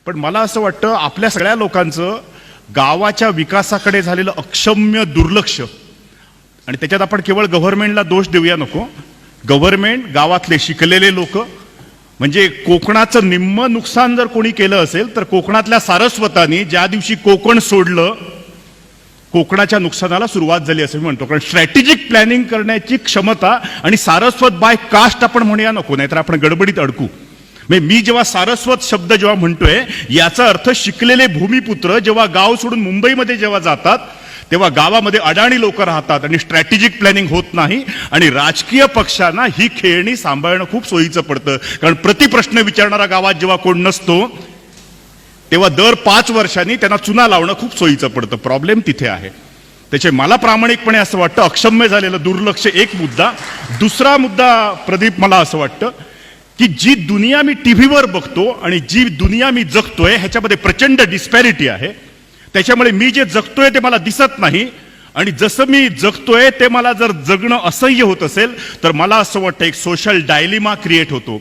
पण मला असं वाटतं आपल्या सगळ्या लोकांचं गावाच्या विकासाकडे झालेलं अक्षम्य दुर्लक्ष, आणि त्याच्यात आपण केवळ गव्हर्नमेंटला दोष देऊया नको. गव्हर्नमेंट, गावातले शिकलेले लोक, म्हणजे कोकणाचं निम्म नुकसान जर कोणी केलं असेल तर कोकणातल्या सारस्वतांनी ज्या दिवशी कोकण सोडलं, कोकणाच्या नुकसानाला सुरुवात झाली असं मी म्हणतो. कारण स्ट्रॅटेजिक प्लॅनिंग करण्याची क्षमता, आणि सारस्वत बाय कास्ट आपण म्हणूया नको, नाहीतर आपण गडबडीत अडकू. मी जेव्हा सारस्वत शब्द जेव्हा म्हणतोय याचा अर्थ शिकलेले भूमिपुत्र जेव्हा गाव सोडून मुंबईमध्ये जेव्हा जातात तेव्हा गावामध्ये अडाणी लोक राहतात आणि स्ट्रॅटेजिक प्लॅनिंग होत नाही, आणि राजकीय पक्षांना ही खेळणी सांभाळणं खूप सोयीचं पडतं. कारण प्रतिप्रश्न विचारणारा गावात जेव्हा कोण नसतो तेव्हा दर 5 वर्षांनी त्यांना चुना लावणं खूप सोयीचं पडतं. प्रॉब्लेम तिथे आहे. त्याचे मला प्रामाणिकपणे असं वाटतं अक्षम्य झालेलं दुर्लक्ष एक मुद्दा. दुसरा मुद्दा प्रदीप, मला असं वाटतं की जी दुनिया मी टीव्हीवर बघतो आणि जी दुनिया मी जगतोय ह्याच्यामध्ये प्रचंड डिस्पॅरिटी आहे. त्याच्यामुळे मी जे जगतोय ते मला दिसत नाही, आणि जसं मी जगतोय ते मला जर जगणं असह्य होत असेल तर मला असं वाटतं एक सोशल डायलिमा क्रिएट होतो.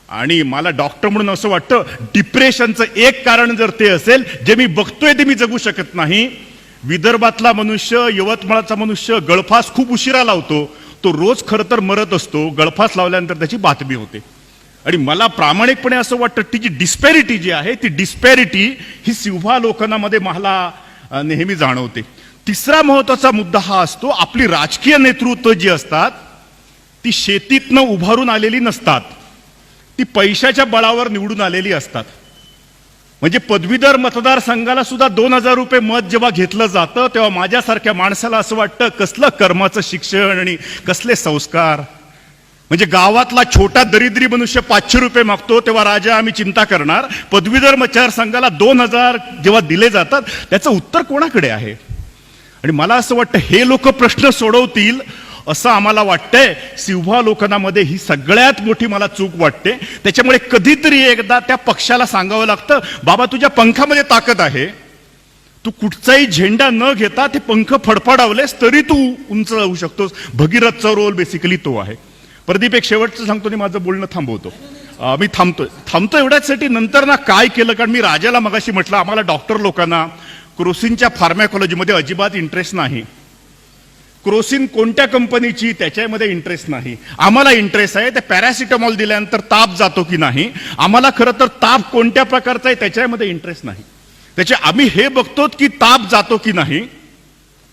आणि मला डॉक्टर म्हणून असं वाटतं डिप्रेशनचं एक कारण जर ते असेल जे मी बघतोय ते मी जगू शकत नाही. विदर्भातला मनुष्य, यवतमाळचा मनुष्य गळफास खूप उशिरा लावतो, तो रोज खरं तर मरत असतो. गळफास लावल्यानंतर त्याची बातमी होते. आणि मला प्रामाणिकपणे असं वाटतं ती जी डिस्पॅरिटी जी आहे ती डिस्पॅरिटी ही सिंव्हा लोकांमध्ये मला नेहमी जाणवते. तिसरा महत्वाचा मुद्दा हा असतो, आपली राजकीय नेतृत्व जी असतात ती शेतीतनं उभारून आलेली नसतात, ती पैशाच्या बळावर निवडून आलेली असतात. म्हणजे पदवीधर मतदारसंघाला सुद्धा 2000 रुपये मत जेव्हा घेतलं जातं तेव्हा माझ्यासारख्या माणसाला असं वाटतं कसलं कर्माचं शिक्षण आणि कसले संस्कार. म्हणजे गावातला छोटा दरिद्री मनुष्य 500 रुपये मागतो तेव्हा राजा आम्ही चिंता करणार, पदवीधर मतदारसंघाला 2000 जेव्हा दिले जातात त्याचं उत्तर कोणाकडे आहे. आणि मला असं वाटतं हे लोक प्रश्न सोडवतील असं आम्हाला वाटतंय. सिंव्हा लोकांमध्ये ही सगळ्यात मोठी मला चूक वाटते. त्याच्यामुळे कधीतरी एकदा त्या पक्षाला सांगावं लागतं, बाबा तुझ्या पंखामध्ये ताकद आहे, तू कुठचाही झेंडा न घेता ते पंख फडफडावलेस तरी तू उंच जाऊ शकतोस. भगीरथचा रोल बेसिकली तो आहे. प्रदीप, एक शेवटचं सांगतो आणि माझं बोलणं थांबवतो. मी थांबतो एवढ्याचसाठी, नंतर ना काय केलं, कारण मी राजाला मगाशी म्हटलं आम्हाला डॉक्टर लोकांना क्रोसिनच्या फार्मॅकॉलॉजीमध्ये अजिबात इंटरेस्ट नाही. क्रोसिन कोणत्या कंपनीची त्याच्यामध्ये इंटरेस्ट नाही. आम्हाला इंटरेस्ट आहे त्या पॅरासिटामॉल दिल्यानंतर ताप जातो की नाही. आम्हाला खरं तर ताप कोणत्या प्रकारचा आहे त्याच्यामध्ये इंटरेस्ट नाही. त्याचे आम्ही हे बघतो की ताप जातो की नाही,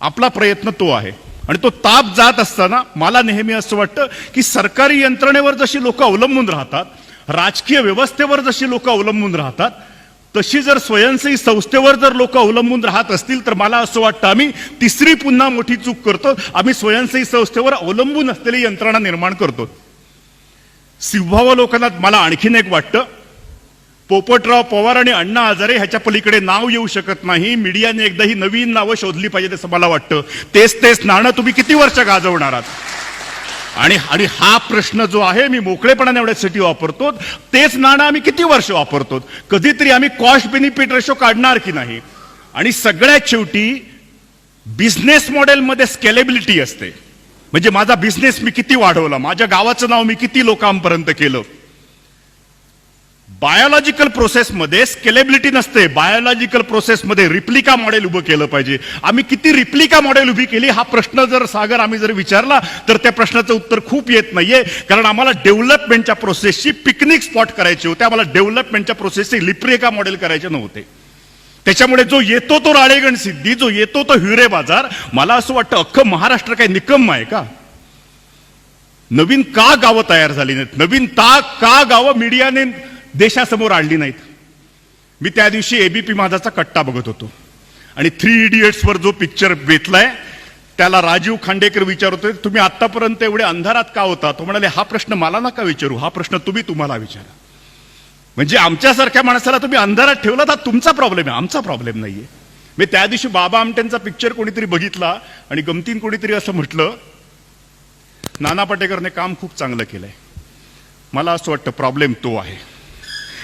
आपला प्रयत्न तो आहे. आणि तो ताप जात असताना मला नेहमी असं वाटतं की सरकारी यंत्रणेवर जशी लोक अवलंबून राहतात, राजकीय व्यवस्थेवर जशी लोक अवलंबून राहतात, तशी जर स्वयंसेवी संस्थेवर जर लोक अवलंबून राहत असतील तर मला असं वाटतं आम्ही तिसरी पुन्हा मोठी चूक करतो. आम्ही स्वयंसेवी संस्थेवर अवलंबून असलेली यंत्रणा निर्माण करतो. सिंव्हा लोकांना मला आणखीन एक वाटतं, पोपटराव पवार आणि अण्णा हजारे ह्याच्या पलीकडे नाव येऊ शकत नाही. मीडियाने एकदा ही नवीन नावं शोधली पाहिजे असं मला वाटतं. तेच नाणं तुम्ही किती वर्ष गाजवणार आहात. आणि हा प्रश्न जो आहे मी मोकळेपणाने एवढ्यासाठी वापरतो, तेच नाणं आम्ही किती वर्ष वापरतो. कधीतरी आम्ही कॉस्ट बेनिफिट रेशो काढणार की नाही. आणि सगळ्यात शेवटी बिझनेस मॉडेलमध्ये स्केलेबिलिटी असते. म्हणजे माझा बिझनेस मी किती वाढवला, माझ्या गावाचं नाव मी किती लोकांपर्यंत केलं. बायोलॉजिकल प्रोसेसमध्ये स्केलेबिलिटी नसते. बायोलॉजिकल प्रोसेसमध्ये रिप्लिका मॉडेल उभं केलं पाहिजे. आम्ही किती रिप्लिका मॉडेल उभी केली हा प्रश्न जर सागर आम्ही जर विचारला तर त्या प्रश्नाचं उत्तर खूप येत नाहीये. कारण आम्हाला डेव्हलपमेंटच्या प्रोसेसची पिकनिक स्पॉट करायचे होते, आम्हाला डेव्हलपमेंटच्या प्रोसेसचे रिप्लिका मॉडेल करायचे नव्हते. त्याच्यामुळे जो येतो तो राळेगण सिद्धी, जो येतो तो हिरे बाजार. मला असं वाटतं अख्खं महाराष्ट्र काय निकम्म आहे का? नवीन का गावं तयार झाली नाहीत, नवीन का गावं मीडियाने देशासमोर आणली नाहीत. मी त्या दिवशी एबीपी माझाचा कट्टा बघत होतो आणि 3 इडियट्स वर जो पिक्चर बेतलाय त्याला राजीव खांडेकर विचारतोय तुम्ही आतापर्यंत एवढे अंधारात का होता. तो म्हणाले हा प्रश्न मला नका विचारू, हा प्रश्न तुम्हाला विचारा. म्हणजे आमच्यासारख्या माणसाला तुम्ही अंधारात ठेवला तर तुमचा प्रॉब्लेम आहे, आमचा प्रॉब्लेम नाहीये. मी त्या दिवशी बाबा आमटेंचा पिक्चर कोणीतरी बघितला आणि गमतीन कोणीतरी असं म्हटलं नाना पाटेकरने काम खूप चांगलं केलंय. मला असं वाटतं प्रॉब्लेम तो आहे.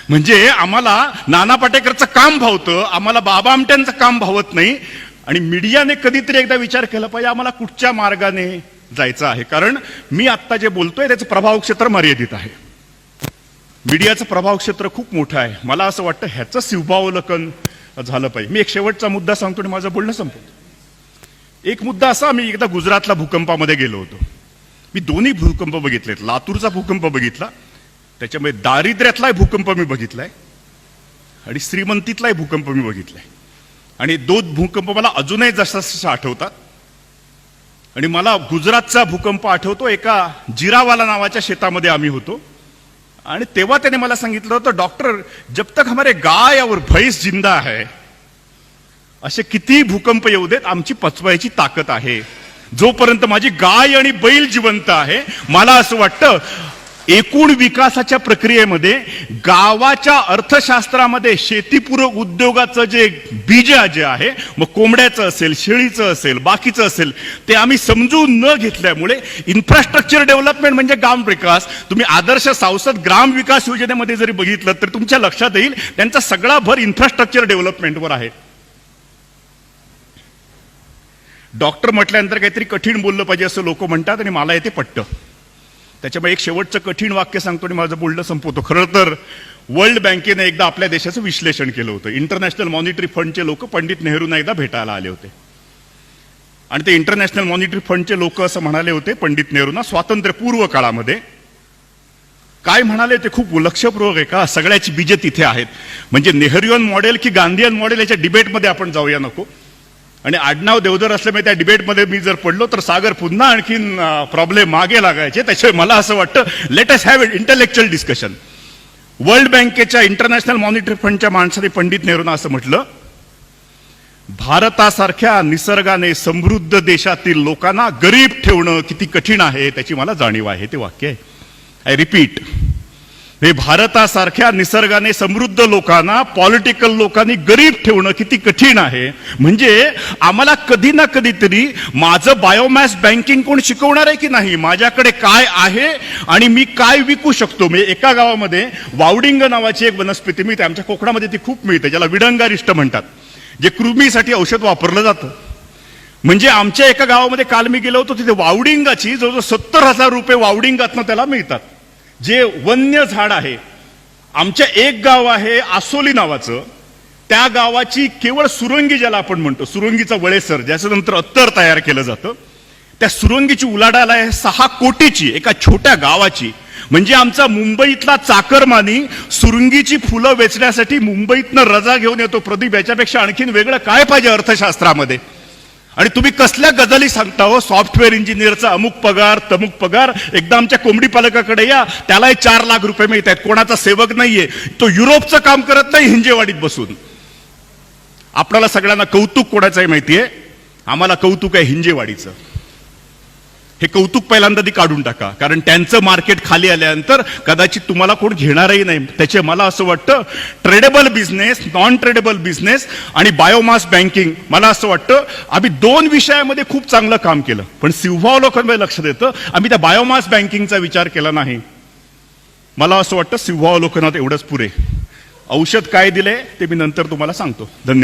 म्हणजे आम्हाला नाना पाटेकरचं काम भावतं, आम्हाला बाबा आमट्यांचं काम भावत नाही. आणि मीडियाने कधीतरी एकदा विचार केला पाहिजे आम्हाला कुठच्या मार्गाने जायचं आहे. कारण मी आत्ता जे बोलतोय त्याचं प्रभाव क्षेत्र मर्यादित आहे. मीडियाचं प्रभाव क्षेत्र खूप मोठं आहे. मला असं वाटतं ह्याचं शिवभावावलोकन झालं पाहिजे. मी एक शेवटचा मुद्दा सांगतो आणि माझं बोलणं संपवतो. एक मुद्दा असा, मी एकदा गुजरातला भूकंपामध्ये गेलो होतो. मी दोन्ही भूकंप बघितलेत. लातूरचा भूकंप बघितला, त्याच्यामध्ये दारिद्र्यातलाही भूकंप मी बघितलाय आणि श्रीमंतीतलाही भूकंप मी बघितलाय. आणि दोन भूकंप मला अजूनही जसं आठवतात. आणि मला गुजरातचा भूकंप आठवतो. एका जिरावाला नावाच्या शेतामध्ये आम्ही होतो आणि तेव्हा त्याने मला सांगितलं होतं, डॉक्टर जब तक हमारे गाय और भैंस जिंदा है, असे किती भूकंप येऊ देत, आमची पचवायची ताकद आहे. जोपर्यंत माझी गाय आणि बैल जिवंत आहे, मला असं वाटतं एकूण विकासाच्या प्रक्रियेमध्ये गावाच्या अर्थशास्त्रामध्ये शेतीपूरक उद्योगाचं जे बीज जे आहे, मग कोंबड्याचं असेल, शेळीचं असेल, बाकीचं असेल, ते आम्ही समजून न घेतल्यामुळे इन्फ्रास्ट्रक्चर डेव्हलपमेंट म्हणजे ग्राम विकास. तुम्ही आदर्श सांसद ग्राम विकास योजनेमध्ये जरी बघितलं तर तुमच्या लक्षात येईल त्यांचा सगळा भर इन्फ्रास्ट्रक्चर डेव्हलपमेंटवर आहे. डॉक्टर म्हटल्यानंतर काहीतरी कठीण बोललं पाहिजे असं लोक म्हणतात आणि मला ते पटतं. त्याच्यामुळे एक शेवटचं कठीण वाक्य सांगतो आणि माझं बोलणं संपवतो. खरं तर वर्ल्ड बँकेने एकदा आपल्या देशाचं विश्लेषण केलं होतं. इंटरनॅशनल मॉनिटरी फंडचे लोक पंडित नेहरूंना एकदा भेटायला आले होते आणि ते इंटरनॅशनल मॉनिटरी फंडचे लोक असं म्हणाले होते पंडित नेहरूंना, स्वातंत्र्यपूर्व काळामध्ये काय म्हणाले ते खूप लक्षपूर्वक आहे का, सगळ्याची बीजे तिथे आहेत. म्हणजे नेहरूयन मॉडेल की गांधीयन मॉडेल याच्या डिबेटमध्ये आपण जाऊया नको. आणि आडनाव देवधर असल्यामुळे त्या डिबेटमध्ये मी जर पडलो तर सागर पुन्हा आणखीन प्रॉब्लेम मागे लागायचे. त्याच्यामुळे मला असं वाटतं let us have intellectual discussion. World बँकेच्या इंटरनॅशनल मॉनिटरी फंडच्या माणसाने पंडित नेहरूंना असं म्हटलं, भारतासारख्या निसर्गाने समृद्ध देशातील लोकांना गरीब ठेवणं किती कठीण आहे त्याची मला जाणीव आहे. ते वाक्य आहे. आय रिपीट, हे भारतासारख्या निसर्गाने समृद्ध लोकांना पॉलिटिकल लोकांनी गरीब ठेवणं किती कठीण आहे. म्हणजे आम्हाला कधी ना कधीतरी माझं बायोमॅस बँकिंग कोण शिकवणार आहे की नाही, माझ्याकडे काय आहे आणि मी काय विकू शकतो. मी एका गावामध्ये वावडिंग नावाची एक वनस्पती मिळते, आमच्या कोकणामध्ये ती खूप मिळते, ज्याला विडंगारिष्ट म्हणतात, जे कृमीसाठी औषध वापरलं जातं. म्हणजे आमच्या एका गावामध्ये काल मी गेलो होतो, तिथे वावडिंगाची जवळजवळ 70,000 रुपये वावडिंगातनं त्याला मिळतात, जे वन्य झाड आहे. आमच्या एक गाव आहे आसोली नावाचं, त्या गावाची केवळ सुरंगी, ज्याला आपण म्हणतो सुरंगीचा वळेसर, ज्याचं नंतर अत्तर तयार केलं जातं, त्या सुरंगीची उलाढाल आहे 6 कोटीची एका छोट्या गावाची. म्हणजे आमचा मुंबईतला चाकरमानी सुरंगीची फुलं वेचण्यासाठी मुंबईतनं रजा घेऊन येतो. प्रदीप, याच्यापेक्षा आणखीन वेगळं काय पाहिजे अर्थशास्त्रामध्ये. आणि तुम्ही कसल्या गजाली सांगता हो, सॉफ्टवेअर इंजिनियरचा अमुक पगार तमुक पगार. एकदा आमच्या कोंबडी पालकाकडे या, त्यालाही 4 लाख रुपये मिळत आहेत. कोणाचा सेवक नाहीये, तो युरोपचं काम करत नाही हिंजेवाडीत बसून. आपल्याला सगळ्यांना कौतुक कोणाचं आहे माहितीये, आम्हाला कौतुक आहे हिंजेवाडीचं. हे कौतुक पहिल्यांदा ती काढून टाका, कारण त्यांचं मार्केट खाली आल्यानंतर कदाचित तुम्हाला कोण घेणारही नाही. त्याचे मला असं वाटतं tradable business, non tradable business आणि बायोमास बँकिंग, मला असं वाटतं आम्ही 2 विषयामध्ये खूप चांगलं काम केलं. पण शिवभावावलोकनामध्ये लक्षात येतं आम्ही त्या बायोमास बँकिंगचा विचार केला नाही. मला असं वाटतं शिवभावावलोकनात एवढंच पुरे. औषध काय दिले ते मी नंतर तुम्हाला सांगतो. धन्यवाद.